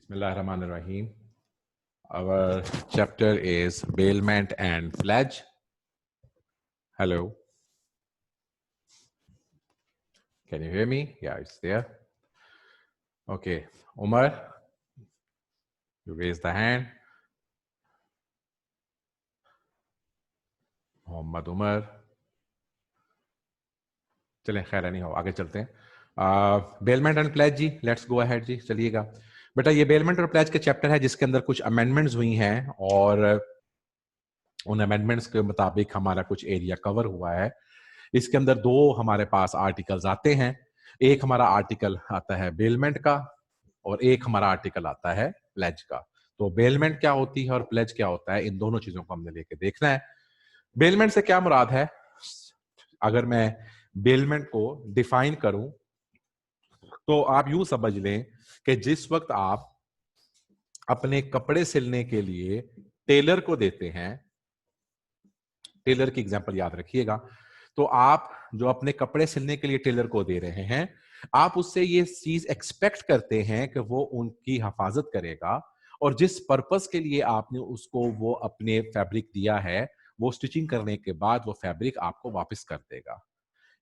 Bismillahirrahmanirrahim. Our chapter is bailment and pledge. Hello. Can you hear me? Yeah, it's there. Okay. Umar, you raise the hand. Muhammad Umar. चलें खैर नहीं हो आगे चलते हैं bailment and pledge जी let's go ahead जी चलिएगा बेटा ये बेलमेंट और प्लेज के चैप्टर है जिसके अंदर कुछ अमेंडमेंट्स हुई हैं और उन अमेंडमेंट्स के मुताबिक हमारा कुछ एरिया कवर हुआ है इसके अंदर दो हमारे पास आर्टिकल्स आते हैं एक हमारा आर्टिकल आता है बेलमेंट का और एक हमारा आर्टिकल आता है प्लेज का तो बेलमेंट क्या होती है और प्लेज क्या होता है इन दोनों चीजों को हमने लेके देखना है बेलमेंट से क्या मुराद है अगर मैं बेलमेंट को डिफाइन करूं तो आप यूं समझ लें कि जिस वक्त आप अपने कपड़े सिलने के लिए टेलर को देते हैं टेलर की एग्जांपल याद रखिएगा तो आप जो अपने कपड़े सिलने के लिए टेलर को दे रहे हैं आप उससे ये चीज एक्सपेक्ट करते हैं कि वो उनकी हिफाजत करेगा और जिस पर्पस के लिए आपने उसको वो अपने फैब्रिक दिया है वो स्टिचिंग करने के बाद वो फैब्रिक आपको वापस कर देगा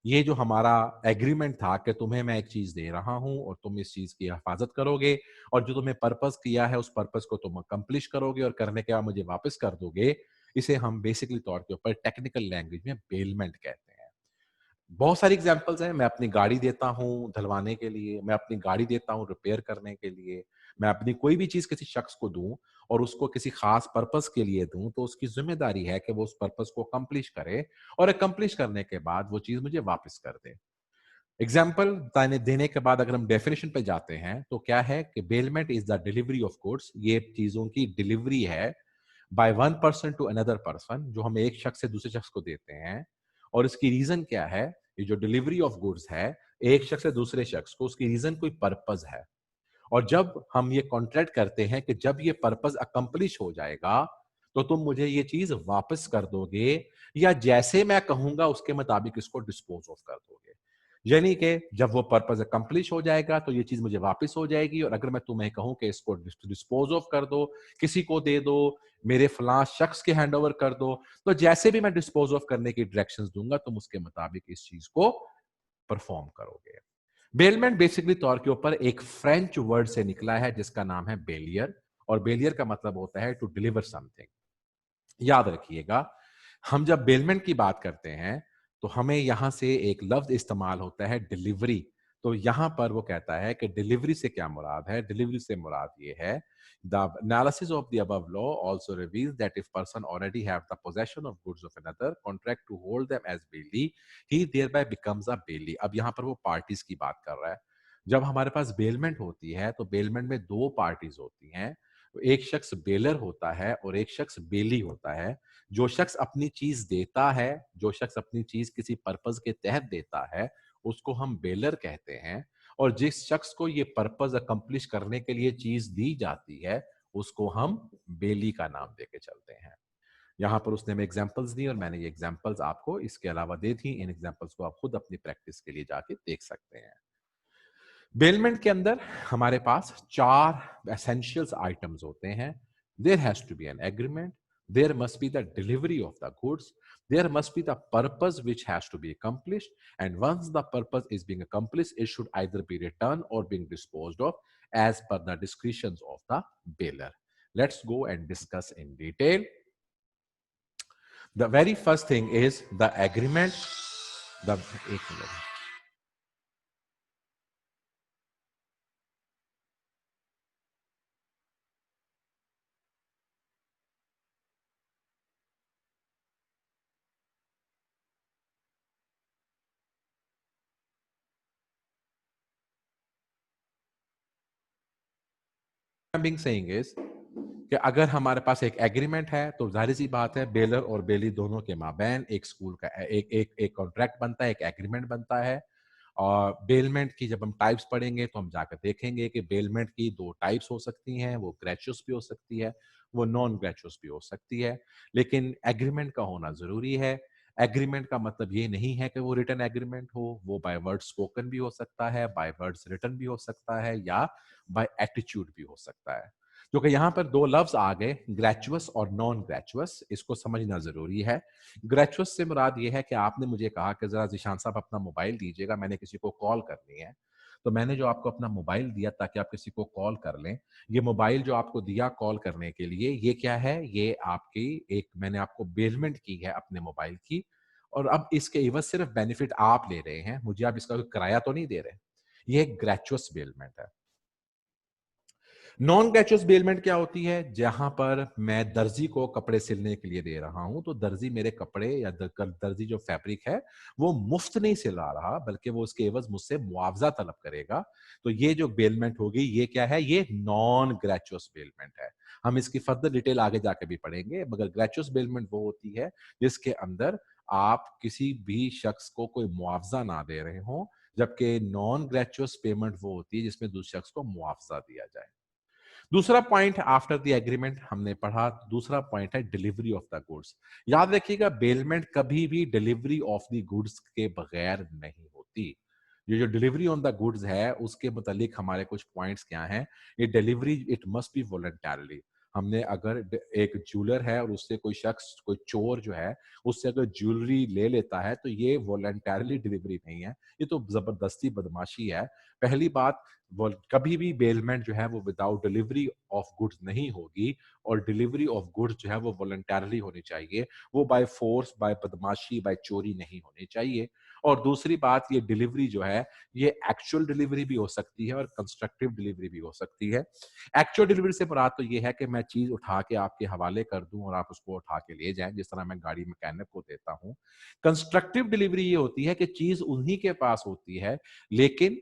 ये जो हमारा एग्रीमेंट था कि तुम्हें मैं एक चीज दे रहा हूं और तुम इस चीज की हिफाजत करोगे और जो तुम्हें पर्पस किया है उस पर्पस को तुम अकम्प्लिश करोगे और करने के बाद मुझे वापस कर दोगे इसे हम बेसिकली तौर के ऊपर टेक्निकल लैंग्वेज में बेलमेंट कहते हैं बहुत सारी एग्जांपल्स हैं मैं अपनी गाड़ी देता हूं धलवाने के लिए मैं अपनी गाड़ी देता हूं रिपेयर करने के लिए मैं अपनी कोई भी चीज किसी शख्स को दूं और उसको किसी खास पर्पस के लिए दूं तो उसकी जिम्मेदारी है कि वो उस पर्पस को अकम्प्लिश करे और अकम्प्लिश करने के बाद वो चीज मुझे वापस कर दे एग्जाम्पल देने के बाद अगर हम डेफिनेशन पे जाते हैं तो क्या है कि bailment is the delivery of goods ये चीजों की डिलीवरी है by one person to another person जो हम एक शख्स से दूसरे शख्स को देते हैं और इसकी रीजन क्या है ये जो डिलीवरी ऑफ गुड्स है एक शख्स से दूसरे शख्स को उसकी रीजन कोई पर्पज है और जब हम ये कॉन्ट्रैक्ट करते हैं कि जब ये पर्पज अकम्प्लिश हो जाएगा तो तुम मुझे ये चीज वापस कर दोगे या जैसे मैं कहूंगा उसके मुताबिक इसको डिस्पोज ऑफ कर दोगे यानी कि जब वो पर्पज अकम्प्लिश हो जाएगा तो ये चीज मुझे वापस हो जाएगी और अगर मैं तुम्हें कहूं कि इसको डिस्पोज ऑफ कर दो किसी को दे दो मेरे फलां शख्स के हैंड ओवर कर दो तो जैसे भी मैं डिस्पोज ऑफ करने की डायरेक्शंस दूंगा तुम उसके मुताबिक इस चीज को परफॉर्म करोगे बेलमेंट बेसिकली तौर के ऊपर एक फ्रेंच वर्ड से निकला है जिसका नाम है बेलियर और बेलियर का मतलब होता है टू डिलीवर समथिंग याद रखिएगा हम जब बेलमेंट की बात करते हैं तो हमें यहां से एक लफ्ज इस्तेमाल होता है डिलीवरी तो यहां पर वो कहता है कि डिलीवरी से क्या मुराद है डिलीवरी से मुराद ये है the analysis of the above law also reveals that if person already have the possession of goods of another contract to hold them as bailee he thereby becomes a bailee अब यहां पर वो parties की बात कर रहा है जब हमारे पास बेलमेंट होती है तो बेलमेंट में दो पार्टीज होती हैं एक शख्स बेलर होता है और एक शख्स बेली होता है जो शख्स अपनी चीज देता है जो शख्स अपनी चीज किसी पर्पज के तहत देता है उसको हम बेलर कहते हैं और जिस शख्स को ये पर्पज अकम्प्लिश करने के लिए चीज दी जाती है उसको हम बेली का नाम देके चलते हैं यहां पर उसने हमें एग्जांपल्स दी और मैंने ये एग्जांपल्स आपको इसके अलावा दे थी इन एग्जांपल्स को आप खुद अपनी प्रैक्टिस के लिए जाके देख सकते हैं बेलमेंट के अंदर हमारे पास चार एसेंशियल्स आइटम्स होते हैं there has to be an agreement there must be the delivery of the goods there must be the purpose which has to be accomplished and once the purpose is being accomplished it should either be returned or being disposed of as per the discretions of the bailor let's go and discuss in detail the very first thing is the agreement the एक minute being saying is कि अगर हमारे पास एक agreement है तो जाहिर सी बात है बेलर और बेली दोनों के माबैन एक स्कूल का एक कॉन्ट्रैक्ट बनता है एक एग्रीमेंट बनता है और बेलमेंट की जब हम टाइप्स पढ़ेंगे तो हम जाकर देखेंगे कि बेलमेंट की दो टाइप्स हो सकती हैं वो ग्रेचुअस भी हो सकती है वो नॉन ग्रेचुअस भी हो सकती है लेकिन एग्रीमेंट का होना जरूरी है एग्रीमेंट का मतलब ये नहीं है कि वो रिटन एग्रीमेंट हो, वो बाय वर्ड स्पोकन भी हो सकता है, बाय वर्ड्स रिटन भी हो सकता है, या बाय एटीट्यूड भी हो सकता है। क्योंकि यहाँ पर दो लफ्ज आ गए, ग्रेचुअस और नॉन ग्रेचुअस, इसको समझना जरूरी है। ग्रेचुअस से मुराद ये है कि आपने मुझे कहा कि जरा जिशान साहब अपना मोबाइल दीजिएगा, मैंने किसी को कॉल करनी है। तो मैंने जो आपको अपना मोबाइल दिया ताकि आप किसी को कॉल कर लें, ये मोबाइल जो आपको दिया कॉल करने के लिए, ये क्या है? ये आपकी एक मैंने आपको बेलमेंट की है अपने मोबाइल की, और अब इसके एवज सिर्फ बेनिफिट आप ले रहे हैं, मुझे आप इसका कोई किराया तो नहीं दे रहे। ये एक ग्रेचुअस बेलमेंट है। नॉन ग्रेचुअस बेलमेंट क्या होती है? जहां पर मैं दर्जी को कपड़े सिलने के लिए दे रहा हूं, तो दर्जी मेरे कपड़े या दर्जी जो फैब्रिक है वो मुफ्त नहीं सिला रहा, बल्कि वो उसके एवज मुझसे मुआवजा तलब करेगा। तो ये जो बेलमेंट होगी, ये क्या है? ये नॉन ग्रेचुअस बेलमेंट है। हम इसकी फर्दर डिटेल आगे जाके भी पढ़ेंगे, मगर ग्रेचुअस बेलमेंट वो होती है जिसके अंदर आप किसी भी शख्स को कोई मुआवजा ना दे रहे हो, जबकि नॉन ग्रेचुअस पेमेंट वो होती है जिसमें दूसरे शख्स को मुआवजा दिया जाए। दूसरा पॉइंट आफ्टर द एग्रीमेंट हमने पढ़ा, दूसरा पॉइंट है डिलीवरी ऑफ द गुड्स। याद रखिएगा, बेलमेंट कभी भी डिलीवरी ऑफ द गुड्स के बगैर नहीं होती। ये जो डिलीवरी ऑन द गुड्स है उसके मुतालिक हमारे कुछ पॉइंट्स क्या हैं? ये delivery it must be voluntarily. हमने अगर एक ज्वेलर है और उससे कोई शख्स, कोई चोर जो है, उससे अगर ज्वेलरी ले लेता है, तो ये वॉलंटरली डिलीवरी नहीं है, ये तो जबरदस्ती बदमाशी है। पहली बात, वो कभी भी बेलमेंट जो है वो विदाउट डिलीवरी ऑफ गुड्स नहीं होगी, और डिलीवरी ऑफ गुड्स जो है वो वॉलंटरली होनी चाहिए, वो बाय फोर्स, बाय बदमाशी, बाय चोरी नहीं होनी चाहिए। और दूसरी बात, ये डिलीवरी जो है, ये एक्चुअल डिलीवरी भी हो सकती है और कंस्ट्रक्टिव डिलीवरी भी हो सकती है। एक्चुअल डिलीवरी से मुराद तो ये है कि मैं चीज उठा के आपके हवाले कर दूं और आप उसको उठा के ले जाएं, जिस तरह मैं गाड़ी मैकेनिक को देता हूं। कंस्ट्रक्टिव डिलीवरी ये होती है कि चीज उन्हीं के पास होती है, लेकिन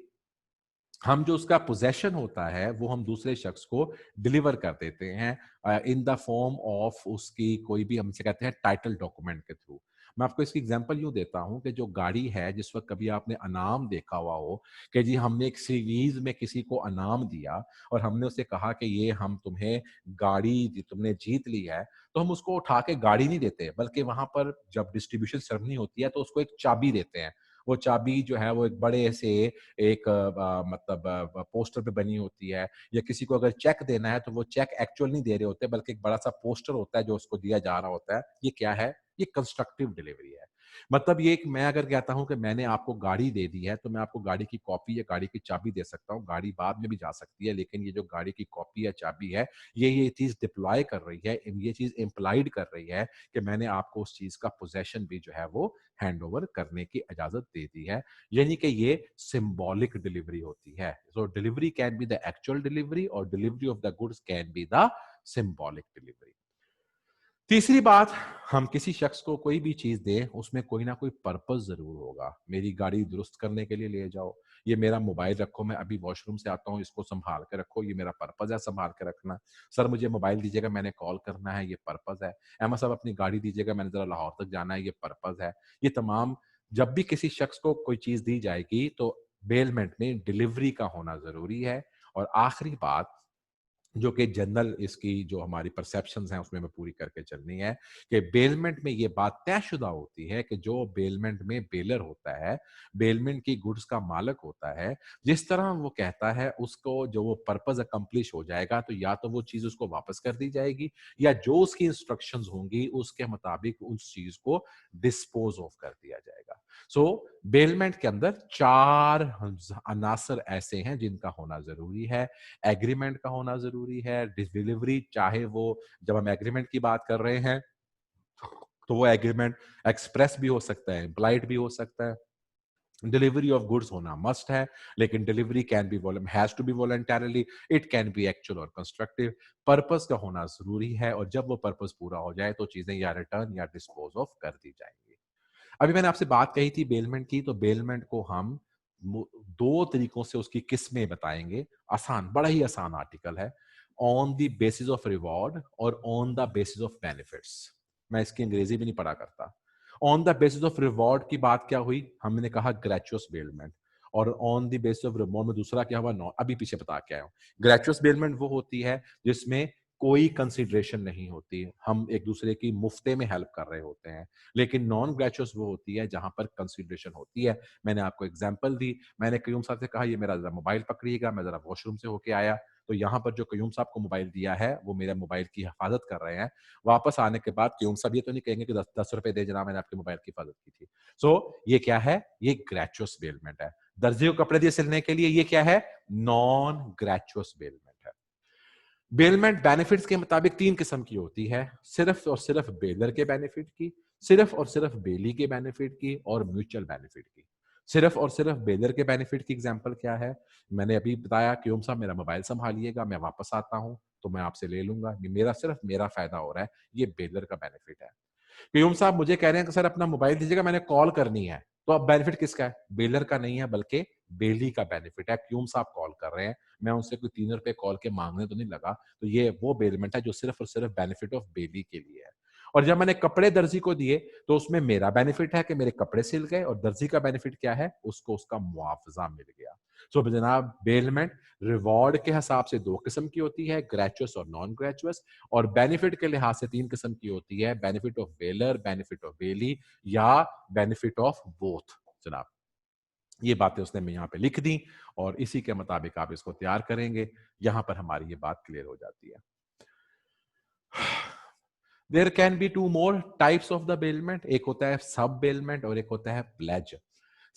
हम जो उसका पोजेशन होता है वो हम दूसरे शख्स को डिलीवर कर देते हैं इन द फॉर्म ऑफ उसकी कोई भी, हमसे कहते हैं टाइटल डॉक्यूमेंट के थ्रू। मैं आपको इसकी एग्जांपल यूं देता हूं कि जो गाड़ी है, जिस वक्त कभी आपने अनाम देखा हुआ हो कि जी हमने एक सीरीज में किसी को अनाम दिया और हमने उसे कहा कि ये हम तुम्हें गाड़ी तुमने जीत ली है, तो हम उसको उठा के गाड़ी नहीं देते, बल्कि वहां पर जब डिस्ट्रीब्यूशन सेरेमनी होती है तो उसको एक चाबी देते हैं। वो चाबी जो है वो एक बड़े से एक मतलब पोस्टर पे बनी होती है, या किसी को अगर चेक देना है तो वो चेक एक्चुअल नहीं दे रहे होते, बल्कि एक बड़ा सा पोस्टर होता है जो उसको दिया जा रहा होता है। ये क्या है? ये कंस्ट्रक्टिव डिलीवरी है। मतलब ये, मैं अगर कहता हूं कि मैंने आपको गाड़ी दे दी है, तो मैं आपको गाड़ी की कॉपी या गाड़ी की चाबी दे सकता हूं, गाड़ी बाद में भी जा सकती है, लेकिन ये जो गाड़ी की कॉपी या चाबी है, ये चीज डिप्लॉय कर रही है, ये चीज इम्प्लाइड कर रही है कि मैंने आपको उस चीज का पोजेशन भी जो है वो हैंड ओवर करने की इजाजत दे दी है। यानी कि ये सिंबॉलिक डिलीवरी होती है। So delivery can be the actual delivery, और delivery of the goods can be the symbolic delivery. तीसरी बात, हम किसी शख्स को कोई भी चीज दें, उसमें कोई ना कोई पर्पस जरूर होगा। मेरी गाड़ी दुरुस्त करने के लिए ले जाओ, ये मेरा मोबाइल रखो, मैं अभी वॉशरूम से आता हूँ, इसको संभाल के रखो, ये मेरा पर्पस है संभाल के रखना। सर मुझे मोबाइल दीजिएगा, मैंने कॉल करना है, ये पर्पस है। अहमद साहब अपनी गाड़ी दीजिएगा, मैंने जरा लाहौर तक जाना है, ये पर्पस है। ये तमाम, जब भी किसी शख्स को कोई चीज दी जाएगी तो बेलमेंट में डिलीवरी का होना जरूरी है। और आखिरी बात, जो कि जनरल इसकी जो हमारी परसेप्शंस हैं उसमें मैं पूरी करके चलनी है, कि बेलमेंट में ये बात तयशुदा होती है कि जो बेलमेंट में बेलर होता है, बेलमेंट की गुड्स का मालिक होता है, जिस तरह वो कहता है उसको जो वो पर्पस अकम्प्लिश हो जाएगा, तो या तो वो चीज उसको वापस कर दी जाएगी, या जो उसकी इंस्ट्रक्शंस होंगी उसके मुताबिक उस चीज को डिस्पोज ऑफ कर दिया जाएगा। सो बेलमेंट के अंदर चार अनासर ऐसे हैं जिनका होना जरूरी है। एग्रीमेंट का होना जरूरी है, डिलीवरी, चाहे वो, जब हम एग्रीमेंट की बात कर रहे हैं तो वो एग्रीमेंट एक्सप्रेस भी हो सकता है, इम्प्लाइड भी हो सकता है। डिलीवरी ऑफ गुड्स होना मस्ट है, लेकिन delivery can be has to be voluntarily, it can be actual और कंस्ट्रक्टिव। पर्पस का होना जरूरी है, और जब वो पर्पस पूरा हो जाए तो चीजें या रिटर्न या डिस्पोज ऑफ कर दी जाएंगी। अभी मैंने आपसे बात कही थी बेलमेंट की, तो बेलमेंट को हम दो तरीकों से उसकी किस्में बताएंगे। आसान, बड़ा ही आसान आर्टिकल है, on the basis of reward और on the basis of benefits. मैं इसकी अंग्रेजी भी नहीं पढ़ा करता। On the basis of reward की बात क्या हुई? हमने कहा ग्रेचुअस बेलमेंट। और on the basis of reward में दूसरा क्या हुआ? अभी पीछे बता के आया हूं। ग्रेचुअस बेलमेंट वो होती है जिसमें कोई कंसिडरेशन नहीं होती, हम एक दूसरे की मुफ्ते में हेल्प कर रहे होते हैं। लेकिन नॉन ग्रेचुअस वो होती है जहां पर कंसिडरेशन होती है। मैंने आपको एग्जांपल दी, मैंने कयूम साहब से कहा ये मेरा जरा मोबाइल पकड़िएगा, मैं जरा वॉशरूम से होके आया, तो यहाँ पर जो कयूम साहब को मोबाइल दिया है वो मेरे मोबाइल की हिफाजत कर रहे हैं। वापस आने के बाद कयूम साहब ये तो नहीं कहेंगे कि 10 रुपए दे जनाब, मैंने आपके मोबाइल की हिफाजत की थी। सो ये क्या है? ये ग्रेचुअस बेलमेंट है। दर्जी को कपड़े दिए सिलने के लिए, ये क्या है? नॉन ग्रेचुअस बेलमेंट है। बेलमेंट बेनिफिट्स के मुताबिक 3 किस्म की होती है, सिर्फ और सिर्फ बेलर के बेनिफिट की, सिर्फ और सिर्फ बेली के बेनिफिट की और म्यूचुअल बेनिफिट की। सिर्फ और सिर्फ बेलर के बेनिफिट की एग्जांपल क्या है? मैंने अभी बताया कि ओम साहब मेरा मोबाइल संभालिएगा, मैं वापस आता हूं तो मैं आपसे ले लूंगा, ये मेरा सिर्फ मेरा फायदा हो रहा है, ये बेलर का बेनिफिट है। क्यूम साहब मुझे कह रहे हैं कि सर अपना मोबाइल दीजिएगा, मैंने कॉल करनी है, तो अब बेनिफिट किसका है? बेलर का नहीं है बल्कि बेली का बेनिफिट है। क्यूम साहब कॉल कर रहे हैं, मैं उनसे कोई 3 रुपए कॉल के मांगने तो नहीं लगा, तो ये वो बेलमेंट है जो सिर्फ और सिर्फ बेनिफिट ऑफ बेली के लिए है। और जब मैंने कपड़े दर्जी को दिए तो उसमें मेरा बेनिफिट है कि मेरे कपड़े सिल गए, और दर्जी का बेनिफिट क्या है? उसको उसका मुआवजा मिल गया। सो जनाब बेलमेंट रिवॉर्ड के हिसाब से 2 किस्म की होती है, ग्रेचुअस और नॉन ग्रेचुअस, और बेनिफिट के लिहाज से 3 किस्म की होती है, benefit of baler, benefit of belly या बेनिफिट ऑफ बोथ। जनाब ये बातें उसने मैं यहाँ पे लिख दी और इसी के मुताबिक आप इसको तैयार करेंगे, यहां पर हमारी ये बात क्लियर हो जाती है। There can be two more types of the bailment, एक होता है सब बेलमेंट और एक होता है प्लेज।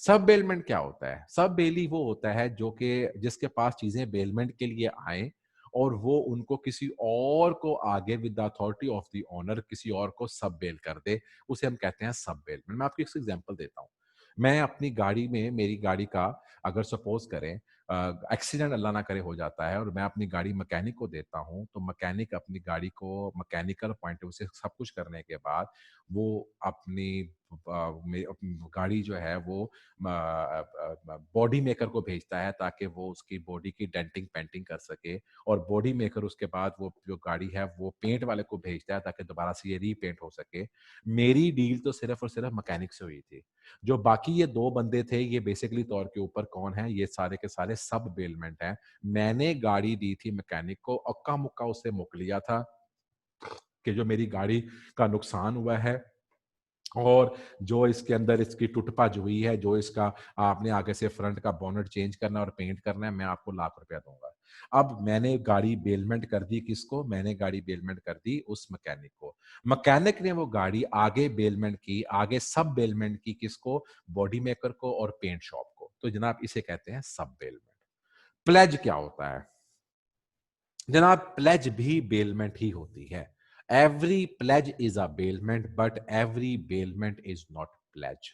सब बेलमेंट क्या होता है? सब बेली वो होता है जो कि जिसके पास चीजें बेलमेंट के लिए आए और वो उनको किसी और को आगे with the authority of the owner किसी और को सब बेल कर दे, उसे हम कहते हैं सब बेलमेंट। मैं आपको एक एग्जांपल देता हूँ। मैं अपनी गाड़ी में, मेरी गाड़ी का अगर सपोज करें एक्सीडेंट अल्लाह ना करे हो जाता है और मैं अपनी गाड़ी मैकेनिक को देता हूँ, तो मैकेनिक अपनी गाड़ी को मैकेनिकल पॉइंट ऑफ व्यू से सब कुछ करने के बाद वो अपनी गाड़ी जो है वो बॉडी मेकर को भेजता है ताकि वो उसकी बॉडी की डेंटिंग पेंटिंग कर सके, और बॉडी मेकर उसके बाद वो जो गाड़ी है वो पेंट वाले को भेजता है ताकि दोबारा से ये रीपेंट हो सके। मेरी डील तो सिर्फ और सिर्फ मैकेनिक से हुई थी। जो बाकी ये 2 बंदे थे, ये बेसिकली तौर के ऊपर कौन है? ये सारे के सारे सब बेलमेंट हैं। मैंने गाड़ी दी थी मैकेनिक को, अक्का-मुक्का उसे मुक लिया था कि जो मेरी गाड़ी का नुकसान हुआ है और जो इसके अंदर इसकी टूट-पाच हुई है, जो इसका आपने आगे से फ्रंट का बोनेट चेंज करना है और पेंट करना है, मैं आपको लाख रुपया दूँगा। अब मैंने गाड़ी बेलमेंट कर दी किसको? मैंने गाड़ी बेलमेंट कर दी उस मैकेनिक को। मैकेनिक ने वो गाड़ी आगे बेलमेंट की, आगे सब बेलमेंट की किसको? बॉडी मेकर को और पेंट शॉप को। तो जनाब इसे कहते हैं सब बेलमेंट। प्लेज क्या होता है? जनाब प्लेज भी बेलमेंट ही होती है। Every pledge is a bailment but every bailment is not pledge.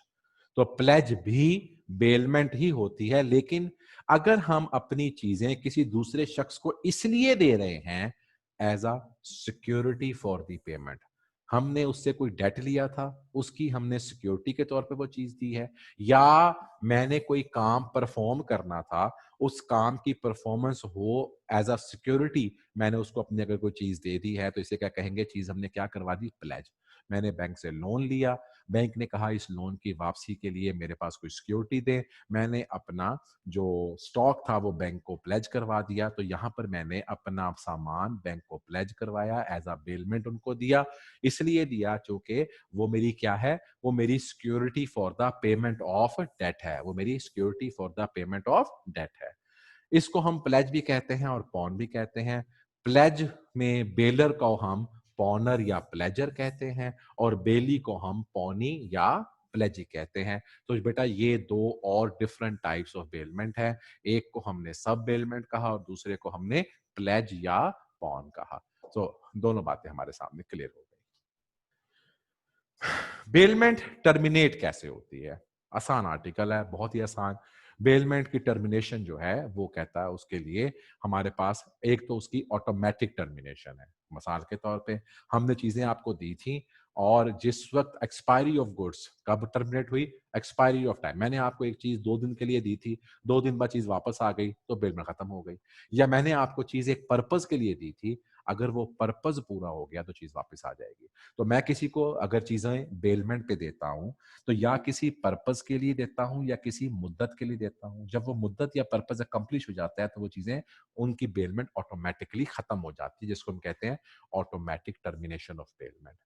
तो प्लेज भी बेलमेंट ही होती है, लेकिन अगर हम अपनी चीजें किसी दूसरे शख्स को इसलिए दे रहे हैं as a security for the payment, हमने उससे कोई डेट लिया था, उसकी हमने सिक्योरिटी के तौर पे वो चीज दी है, या मैंने कोई काम परफॉर्म करना था, उस काम की परफॉर्मेंस हो एज अ सिक्योरिटी मैंने उसको अपनी अगर कोई चीज दे दी है, तो इसे क्या कहेंगे? चीज हमने क्या करवा दी? प्लेज। मैंने बैंक से लोन लिया, बैंक ने कहा इस लोन की वापसी के लिए मेरे पास कोई सिक्योरिटी दे, मैंने अपना जो स्टॉक था वो बैंक को प्लेज करवा दिया, तो यहाँ पर मैंने अपना सामान बैंक को प्लेज करवाया, एज अ बेलमेंट उनको दिया। इसलिए दिया क्योंकि वो मेरी क्या है? वो मेरी security for the payment of debt है, वो मेरी security for the payment of debt है। इसको हम प्लेज भी कहते हैं और पॉन भी कहते हैं। प्लेज में बेलर को हम पॉनर या प्लेजर कहते हैं और बेली को हम पॉनी या प्लेजी कहते हैं। तो बेटा ये 2 और डिफरेंट टाइप्स ऑफ बेलमेंट है। एक को हमने सब बेलमेंट कहा और दूसरे को हमने प्लेज या पॉन कहा। तो दोनों बातें हमारे सामने क्लियर हो गई। बेलमेंट टर्मिनेट कैसे होती है? आसान आर्टिकल है, बहुत ही आसान। बेलमेंट की टर्मिनेशन जो है वो कहता है उसके लिए हमारे पास एक तो उसकी ऑटोमेटिक टर्मिनेशन है। मिसाल के तौर पे हमने चीजें आपको दी थी और जिस वक्त एक्सपायरी ऑफ गुड्स कब टर्मिनेट हुई? Expiry of time. मैंने आपको एक चीज 2 दिन के लिए दी थी, 2 दिन बाद चीज वापस आ गई तो बेलमेंट खत्म हो गई। या मैंने आपको चीज एक पर्पज के लिए दी थी, अगर वो पर्पस पूरा हो गया तो चीज वापस आ जाएगी। तो मैं किसी को अगर चीजें बेलमेंट पे देता हूँ तो या किसी पर्पस के लिए देता हूँ या किसी मुद्दत के लिए देता हूँ। जब वो मुद्दत या पर्पस अकम्प्लिश हो जाता है तो वो चीजें, उनकी बेलमेंट ऑटोमेटिकली खत्म हो जाती है, जिसको हम कहते हैं automatic termination of bailment.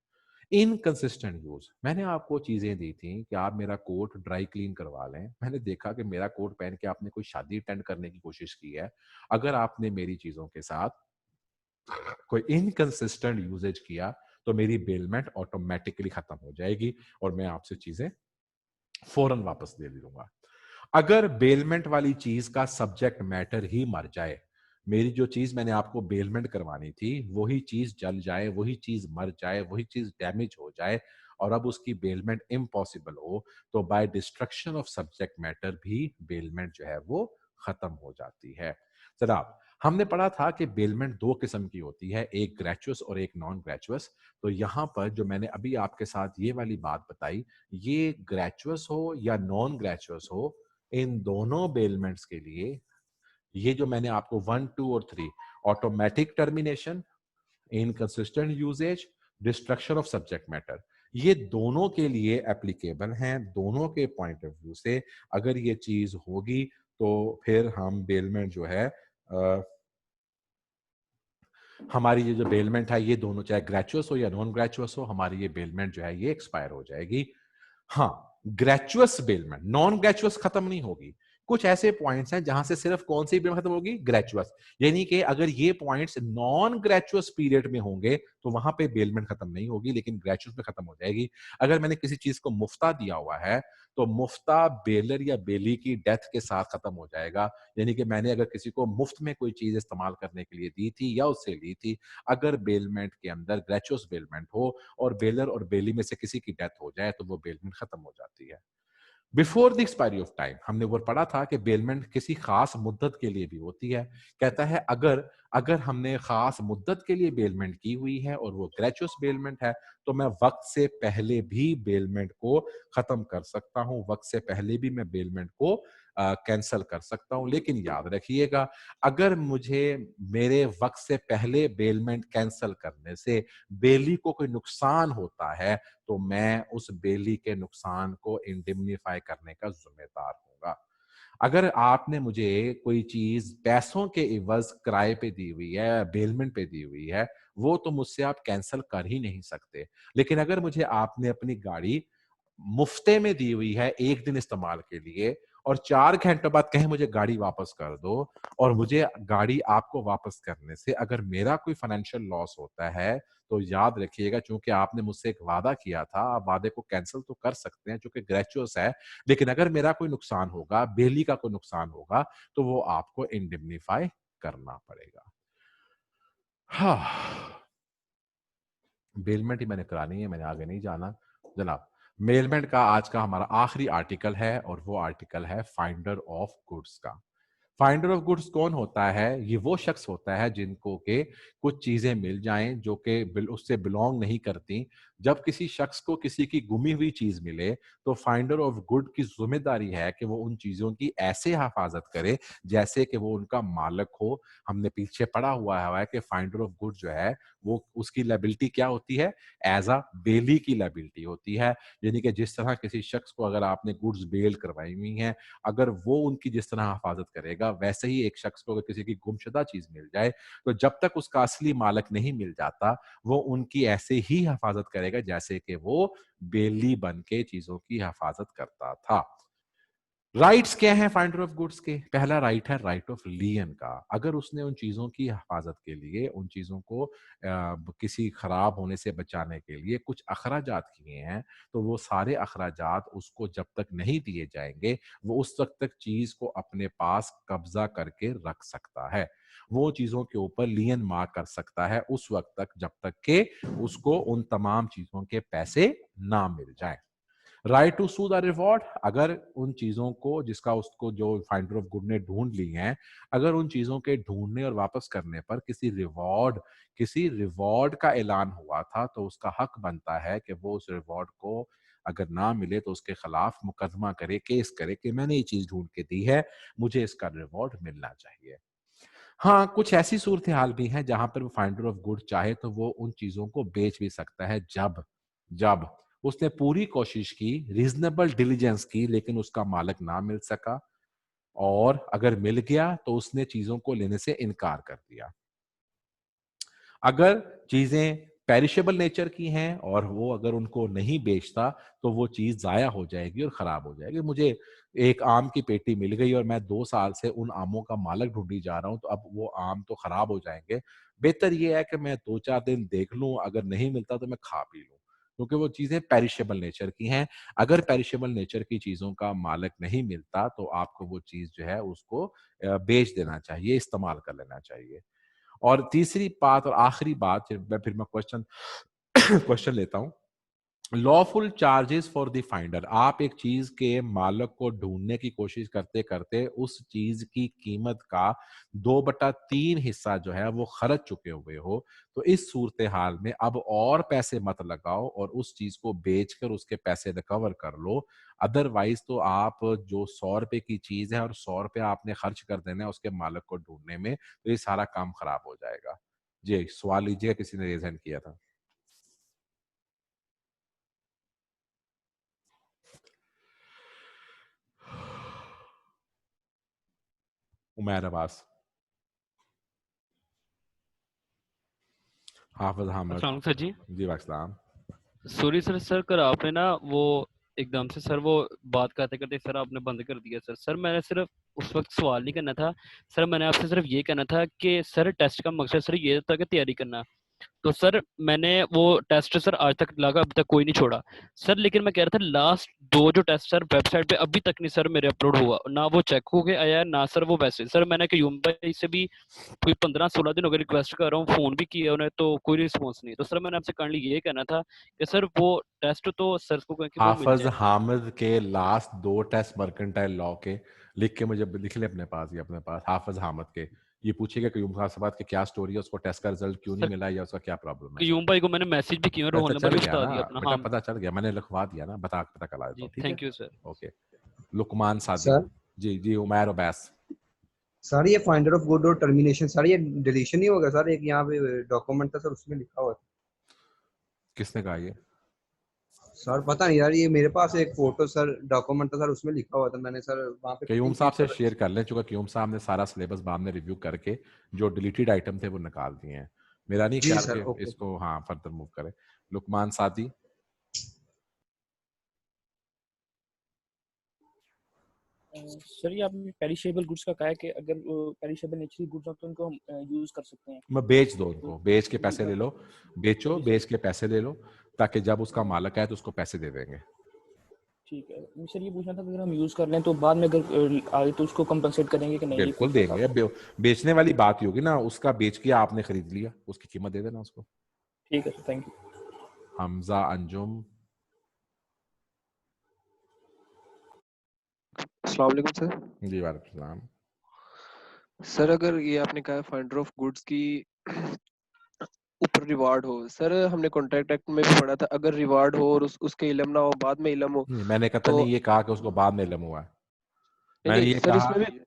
Inconsistent use, मैंने आपको चीजें दी थी कि आप मेरा कोट ड्राई क्लीन करवा लें, मैंने देखा कि मेरा कोट पहन के आपने कोई शादी अटेंड करने की कोशिश की है। अगर आपने मेरी चीजों के साथ कोई इनकंसिस्टेंट यूजेज किया तो मेरी बेलमेंट ऑटोमेटिकली खत्म हो जाएगी और मैं आपसे चीजें फौरन वापस दे दूंगा। अगर बेलमेंट वाली चीज का सब्जेक्ट मैटर ही मर जाए, मेरी जो चीज मैंने आपको बेलमेंट करवानी थी वही चीज जल जाए, वही चीज मर जाए, वही चीज डैमेज हो जाए और अब उसकी बेलमेंट इम्पॉसिबल हो, तो by destruction of subject matter भी बेलमेंट जो है वो खत्म हो जाती है। जनाब, हमने पढ़ा था कि बेलमेंट दो किस्म की होती है, एक ग्रेचुअस और एक नॉन ग्रेचुअस। तो यहां पर जो मैंने अभी आपके साथ ये वाली बात बताई, ये ग्रेचुअस हो या नॉन ग्रेचुअस हो, इन दोनों बेलमेंट्स के लिए ये जो मैंने आपको 1, 2 और 3, automatic termination, inconsistent usages, destruction of subject matter, ये दोनों के लिए एप्लीकेबल हैं। दोनों के पॉइंट ऑफ व्यू से अगर ये चीज होगी तो फिर हम बेलमेंट जो है हमारी ये जो बेलमेंट है, ये दोनों चाहे ग्रेचुअस हो या नॉन ग्रेचुअस हो, हमारी ये बेलमेंट जो है ये एक्सपायर हो जाएगी। हाँ, ग्रेचुअस बेलमेंट, नॉन ग्रेचुअस खत्म नहीं होगी। कुछ ऐसे पॉइंट्स हैं जहां से सिर्फ कौन सी बेलमेंट खत्म होगी, ग्रेचुअस। यानी कि अगर ये पॉइंट्स नॉन ग्रेचुअस पीरियड में होंगे तो वहां पे बेलमेंट खत्म नहीं होगी, लेकिन ग्रेचुअस में खत्म हो जाएगी। अगर मैंने किसी चीज को मुफ्ता दिया हुआ है तो मुफ्ता बेलर या बेली की डेथ के साथ खत्म हो जाएगा। यानी कि मैंने अगर किसी को मुफ्त में कोई चीज इस्तेमाल करने के लिए दी थी या उससे ली थी, अगर बेलमेंट के अंदर ग्रेचुअस बेलमेंट हो और बेलर और बेली में से किसी की डेथ हो जाए तो वो बेलमेंट खत्म हो जाती है। Before the expiry of time, हमने वो पढ़ा था कि बेलमेंट किसी खास मुद्दत के लिए भी होती है। कहता है अगर अगर हमने खास मुद्दत के लिए बेलमेंट की हुई है और वो ग्रेचुअस बेलमेंट है तो मैं वक्त से पहले भी बेलमेंट को खत्म कर सकता हूं, वक्त से पहले भी मैं बेलमेंट को कैंसल कर सकता हूं। लेकिन याद रखिएगा, अगर मुझे मेरे वक्त से पहले बेलमेंट कैंसल करने से बेली को कोई नुकसान होता है तो मैं उस बेली के नुकसान को इंडिम्निफाई करने का जिम्मेदार हूंगा। अगर आपने मुझे कोई चीज पैसों के इवज किराए पे दी हुई है, बेलमेंट पे दी हुई है, वो तो मुझसे आप कैंसिल कर ही नहीं सकते। लेकिन अगर मुझे आपने अपनी गाड़ी मुफ्ते में दी हुई है एक दिन इस्तेमाल के लिए और 4 घंटे बाद कहें मुझे गाड़ी वापस कर दो, और मुझे गाड़ी आपको वापस करने से अगर मेरा कोई फाइनेंशियल लॉस होता है तो याद रखिएगा, चूंकि आपने मुझसे एक वादा किया था, आप वादे को कैंसिल तो कर सकते हैं चूंकि ग्रेचुअस है, लेकिन अगर मेरा कोई नुकसान होगा, बेली का कोई नुकसान होगा, तो वो आपको इंडिम्निफाई करना पड़ेगा। हाँ, बेलमेंट ही मैंने करानी है, मैंने आगे नहीं जाना। जनाब, बेलमेंट का आज का हमारा आखिरी आर्टिकल है और वो आर्टिकल है फाइंडर ऑफ गुड्स का। फाइंडर ऑफ गुड्स कौन होता है? ये वो शख्स होता है जिनको के कुछ चीजें मिल जाएं जो कि उससे बिलोंग नहीं करती। जब किसी शख्स को किसी की गुमी हुई चीज मिले तो फाइंडर ऑफ गुड की जिम्मेदारी है कि वो उन चीजों की ऐसे हिफाजत करे जैसे कि वो उनका मालिक हो। हमने पीछे पढ़ा हुआ है कि फाइंडर ऑफ गुड जो है वो उसकी लायबिलिटी क्या होती है? एज अ बेली की लायबिलिटी होती है। यानी कि जिस तरह किसी शख्स को अगर आपने गुड्स बेल करवाई हुई हैं, अगर वो उनकी जिस तरह हिफाजत करेगा, वैसे ही एक शख्स को अगर किसी की गुमशुदा चीज मिल जाए तो जब तक उसका असली मालिक नहीं मिल जाता वो उनकी ऐसे ही हिफाजत करेगा जैसे कि वो बेली बन के चीजों की हिफाजत करता था। राइट्स क्या हैं फाइंडर ऑफ गुड्स के? पहला राइट है राइट ऑफ लियन का। अगर उसने उन चीजों की हिफाजत के लिए, उन चीजों को किसी खराब होने से बचाने के लिए कुछ अखराजात किए हैं तो वो सारे अखराजात उसको जब तक नहीं दिए जाएंगे वो उस वक्त तक चीज को अपने पास कब्जा करके रख सकता है। वो चीजों के ऊपर लियन मार्क कर सकता है उस वक्त तक जब तक के उसको उन तमाम चीजों के पैसे ना मिल जाए। Right to sue the reward, अगर उन चीजों को जिसका उसको जो फाइंडर ऑफ गुड ने ढूंढ ली हैं, अगर उन चीजों के ढूंढने और वापस करने पर किसी रिवॉर्ड का ऐलान हुआ था तो उसका हक बनता है कि वो उस रिवॉर्ड को अगर ना मिले तो उसके खिलाफ मुकदमा करे, केस करे कि मैंने ये चीज ढूंढ के दी है, मुझे इसका रिवॉर्ड मिलना चाहिए। हाँ, कुछ ऐसी सूरत हाल भी हैं जहां पर वो फाइंडर ऑफ गुड चाहे तो वो उन चीजों को बेच भी सकता है, जब जब उसने पूरी कोशिश की, रीजनेबल डिलीजेंस की, लेकिन उसका मालिक ना मिल सका, और अगर मिल गया तो उसने चीजों को लेने से इनकार कर दिया। अगर चीजें पेरिशेबल नेचर की हैं और वो अगर उनको नहीं बेचता तो वो चीज जाया हो जाएगी और खराब हो जाएगी। मुझे एक आम की पेटी मिल गई और मैं 2 साल से उन आमों का मालक ढूंढी जा रहा हूं, तो अब वो आम तो खराब हो जाएंगे। बेहतर ये है कि मैं 2-4 दिन देख लूं, अगर नहीं मिलता तो मैं खा पी लूं, क्योंकि वो चीजें पेरिशेबल नेचर की हैं। अगर पेरिशेबल नेचर की चीजों का मालक नहीं मिलता तो आपको वो चीज जो है उसको बेच देना चाहिए, इस्तेमाल कर लेना चाहिए। और तीसरी बात और आखिरी बात, फिर मैं क्वेश्चन क्वेश्चन लेता हूं। Lawful charges for the finder, आप एक चीज के मालक को ढूंढने की कोशिश करते करते उस चीज की कीमत का 2/3 हिस्सा जो है वो खर्च चुके हुए हो, तो इस सूरत हाल में अब और पैसे मत लगाओ और उस चीज को बेचकर उसके पैसे रिकवर कर लो। अदरवाइज तो आप जो 100 रुपए की चीज है और 100 रुपया आपने खर्च कर देना है उसके मालक को ढूंढने में, तो ये सारा काम खराब हो जाएगा। जी, सवाल लीजिए, किसी ने रेज हैंड किया था। उमैर अब्बास। हाफिज अहमद। अस्सलाम सर जी। जी वास्सलाम। सॉरी सर, सर आपने ना वो एकदम से सर वो बात करते करते सर आपने बंद कर दिया। सर मैंने सिर्फ उस वक्त सवाल नहीं करना था सर, मैंने आपसे सिर्फ ये कहना था कि सर टेस्ट का मकसद सर ये था कि तैयारी करना। तो सर मैंने वो टेस्ट सर आज तक लगा, अभी तक कोई नहीं छोड़ा सर। लेकिन मैं कह रहा था लास्ट 2 जो टेस्ट सर वेबसाइट पे अभी तक नहीं सर मेरे अपलोड हुआ, ना वो चेक हो के आया ना सर वो वैसे। सर मैंने क्यूम भाई से भी कोई 15-16 दिन हो गए रिक्वेस्ट कर रहा हूँ, फोन भी किया उन्हें, तो कोई रिस्पॉन्स नहीं। तो सर मैंने आपसे काइंडली ये कहना था कि सर वो टेस्ट तो सर को कहें कि वो मिल हाफिज जाए। हामिद के लास्ट 2 टेस्ट मर्केंटाइल लॉ के लिख के मुझे लिख ले अपने पास, ये अपने पास हाफिज हामिद के। ये पूछेगा क्यूम खान साहब की क्या स्टोरी है, उसको टेस्ट का रिजल्ट क्यों नहीं सर मिला या उसका क्या प्रॉब्लम है। क्यूम भाई को मैंने मैसेज भी किया, रोल अच्छा नंबर चल भी गया बता ना दिया अपना। बेटा, हाँ पता चल गया, मैंने लिखवा दिया ना, पता कला देता जी, हूँ, ठीक है। Thank you sir. Okay. Luqman Sadi. Sir जी जी, उमैर अब्बास। सर ये फाइंडर ऑफ गुड और टर्मिनेशन सर ये डिलीशन नहीं होगा सर? एक यहाँ पे डॉक्यूमेंट था सर, उसमें लिखा हुआ था किसने कहा ये? सर। पता नहीं यार, ये मेरे पास एक फोटो सर डॉक्यूमेंट था सर, उसमें लिखा हुआ था। मैंने सर वहाँ पे क्यूम प्रिंट भी साहब से कर शेयर कर लें, चूंकि क्यूम साहब ने सारा सिलेबस बाद में रिव्यू करके जो डिलीटेड आइटम थे वो निकाल दिए हैं। मेरा नहीं जी ख्याल सर। कि ओके। इसको हाँ फर्दर मूव करें। लुकमान सादी। सर ये आपने पेरिशेबल गुड्स का कहा है कि अगर पेरिशेबल नेचुरल गुड्स हो तो उनको हम यूज कर सकते हैं। मैं बेच दो तो उनको, बेच के पैसे ले लो। बेचो, जी बेच सर, के पैसे ले लो, ताकि जब उसका मालिक आए तो उसको पैसे दे देंगे। ठीक है सर। ये पूछना था कि अगर हम यूज कर लें तो बाद में अगर आए तो उसको कंपनसेट करेंगे कि नहीं? ये बिल्कुल पूछना था देंगे। आपको। बेचने वाली बात ही होगी ना, उसका बेच के आपने खरीद लिया, उसकी कीमत दे देना उसको। ठीक है sir, thank you. Hamza Anjum. अस्सलाम वालेकुम सर। जी वालेकुम सलाम। सर अगर ये आपने कहा फाइंडर ऑफ गुड्स की ऊपर रिवार्ड हो, सर हमने कॉन्ट्रैक्ट एक्ट में भी पढ़ा था अगर रिवार्ड हो और उसके इल्म ना हो, बाद में इल्म हो मैंने कहा तो नहीं ये कहा कि उसको बाद में इल्म हुआ है। नहीं मैंने नहीं ये सर, कहा, इसमें भी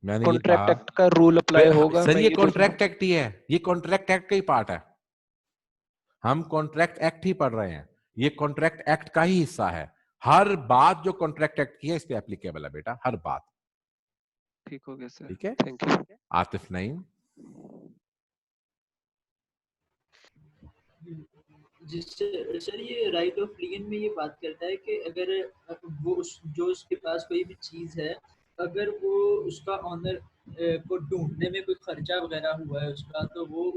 मैंने ये कॉन्ट्रैक्ट कहा एक्ट का रूल अप्लाई होगा। सर मैं ये ये तो कॉन्ट्रैक्ट एक्ट ही है, ये कॉन्ट्रैक्ट एक्ट का ही पार्ट है। हम कॉन्ट्रैक्ट एक्ट ही पढ़ रहे हैं, ये कॉन्ट्रैक्ट एक्ट का ही हिस्सा है। हर बात जो कॉन्ट्रैक्ट एक्ट की है इस पे एप्लीकेबल है बेटा, हर बात। ठीक हो गया सर, ठीक है। Thank you. आतिफ नईम। जिससे सर ये राइट ऑफ लियन में ये बात करता है कि अगर वो जो उसके पास कोई भी चीज़ है, अगर वो उसका ऑनर को ढूंढने में कोई खर्चा वगैरह हुआ है उसका, तो वो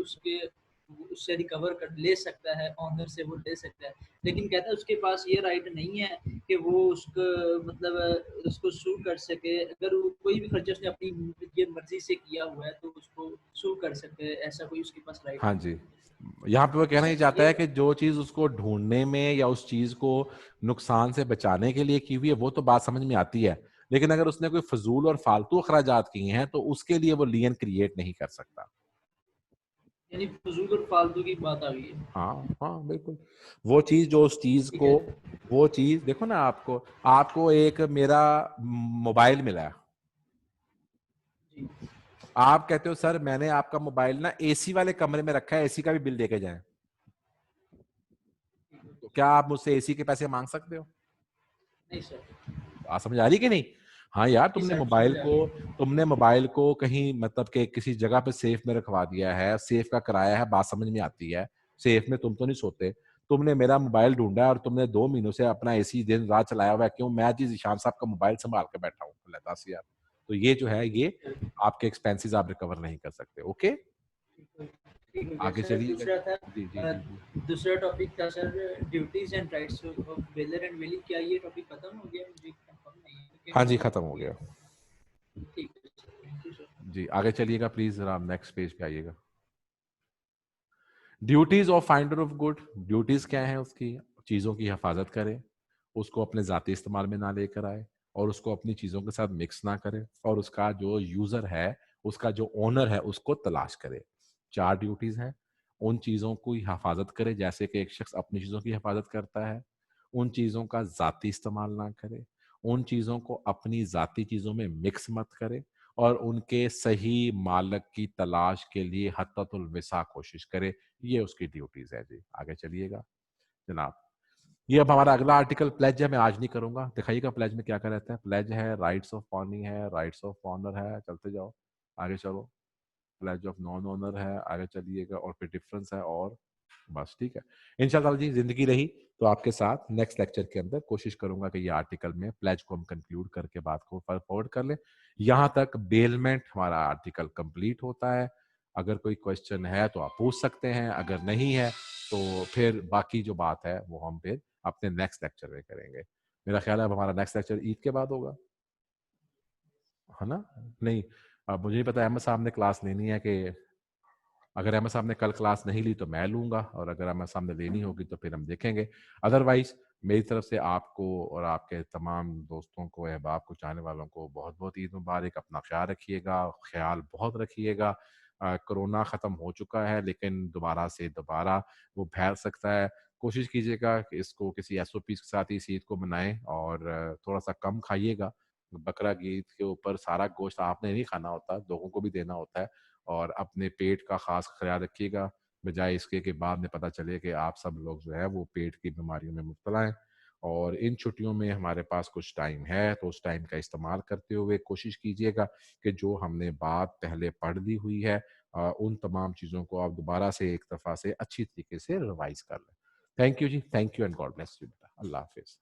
उससे रिकवर कर ले सकता है, ऑनर से वो ले सकता है। लेकिन कहता है उसके पास ये राइट नहीं है कि वो उसको मतलब उसको सू कर सके। अगर वो कोई भी खर्चा उसने अपनी ये मर्जी से किया हुआ है तो उसको सू कर सके, ऐसा कोई उसके पास राइट हाँ नहीं जी, है। यहाँ पे वो कहना ही चाहता ये है कि जो चीज उसको ढूंढने में या उस चीज को नुकसान से बचाने के लिए की हुई है वो तो बात समझ में आती है, लेकिन अगर उसने कोई फजूल और फालतू अखराजात किए हैं तो उसके लिए वो लियन क्रिएट नहीं कर सकता। यानी फजूल और फालतू की बात आ गई है। हाँ हाँ बिल्कुल। वो चीज जो उस चीज ठीक को, है वो चीज देखो ना, आपको आपको एक मेरा मोबाइल मिला है, जी। आप कहते हो सर मैंने आपका मोबाइल ना एसी वाले कमरे में रखा है, एसी का भी बिल देके जाएं, तो क्या आप मुझसे एसी के पैसे मांग सकते हो? नहीं सर। बात समझ आ रही कि नहीं? हाँ यार, जी सर, समझ आ रही है। तुमने मोबाइल को कहीं मतलब के किसी जगह पे सेफ में रखवा दिया है, सेफ का किराया है, बात समझ में आती है। सेफ में तुम तो नहीं सोते। तुमने मेरा मोबाइल ढूंढा है और तुमने 2 महीनों से अपना एसी दिन रात चलाया हुआ है, क्यों? मैं जी ईशान साहब का मोबाइल संभाल के बैठा हूँ। ले 10 यार। तो ये जो है, ये आपके एक्सपेंसेस आप रिकवर नहीं कर सकते। ओके, ठीक हो गया आगे सर। चलिएगा। दूसरा था जी जी जी जी। दूसरा टॉपिक था sir duties and rights of bailor and bailee. क्या ये टॉपिक खत्म हो गया? मुझे कंफर्म नहीं है हाँ लेकिन जी, खत्म हो गया। ठीक है सर, थैंक यू सर। जी, आगे चलिएगा प्लीज, जरा नेक्स्ट पेज पे आइएगा। Duties of finder of good. Duties क्या है उसकी? चीज़ों की हिफाजत करे, उसको अपने ज़ाती इस्तेमाल में ना लेकर आए, और उसको अपनी चीज़ों के साथ मिक्स ना करे, और उसका जो यूज़र है, उसका जो ओनर है, उसको तलाश करे। 4 ड्यूटीज हैं। उन चीज़ों की हिफाजत करे जैसे कि एक शख्स अपनी चीज़ों की हिफाजत करता है। उन चीज़ों का ज़ाती इस्तेमाल ना करे। उन चीज़ों को अपनी ज़ाती चीज़ों में मिक्स मत करे, और उनके सही मालिक की तलाश के लिए हत्ततुल विसा कोशिश करे। ये उसकी ड्यूटीज है जी। आगे चलिएगा जनाब। ये अब हमारा अगला आर्टिकल प्लेज है, मैं आज नहीं करूंगा। दिखाइएगा प्लेज में क्या क्या रहता है। प्लेज है, राइट्स ऑफ ऑनिंग है, राइट्स ऑफ ऑनर है, चलते जाओ आगे चलो। प्लेज ऑफ नॉन ऑनर है, आगे चलिएगा, और फिर डिफरेंस है, और बस ठीक है। इंशाल्लाह जी, जिंदगी रही तो आपके साथ नेक्स्ट लेक्चर के अंदर कोशिश करूंगा कि ये आर्टिकल में प्लेज को हम कंक्लूड करके बात को फॉरवर्ड कर लें। यहाँ तक बेलमेंट हमारा आर्टिकल कंप्लीट होता है। अगर कोई क्वेश्चन है तो आप पूछ सकते हैं, अगर नहीं है तो फिर बाकी जो बात है वो हम फिर अपने नेक्स्ट लेक्चर में करेंगे। मेरा ख्याल है अब हमारा नेक्स्ट लेक्चर ईद के बाद होगा, है ना? नहीं, अब मुझे नहीं पता अहमद साहब ने क्लास लेनी है कि, अगर अहमद साहब ने कल क्लास नहीं ली तो मैं लूंगा, और अगर अहमद साहब ने लेनी होगी तो फिर हम देखेंगे। अदरवाइज मेरी तरफ से आपको और आपके तमाम दोस्तों को, अहबाब को, चाहने वालों को बहुत बहुत ईद मुबारक। अपना ख्याल रखिएगा, ख्याल बहुत रखिएगा। कोरोना ख़त्म हो चुका है लेकिन दोबारा वो फैल सकता है। कोशिश कीजिएगा कि इसको किसी SOP के साथ ही इस ईद को मनाएं, और थोड़ा सा कम खाइएगा। बकरा ईद के ऊपर सारा गोश्त आपने नहीं खाना होता, लोगों को भी देना होता है। और अपने पेट का खास ख्याल रखिएगा, बजाय इसके कि बाद में पता चले कि आप सब लोग जो है वो पेट की बीमारियों में मुब्तला हैं। और इन छुट्टियों में हमारे पास कुछ टाइम है, तो उस टाइम का इस्तेमाल करते हुए कोशिश कीजिएगा कि जो हमने बात पहले पढ़ ली हुई है, उन तमाम चीज़ों को आप दोबारा से एक दफ़ा से अच्छी तरीके से रिवाइज कर लें। थैंक यू जी, thank you and God bless you बेटा। अल्लाह हाफिज़।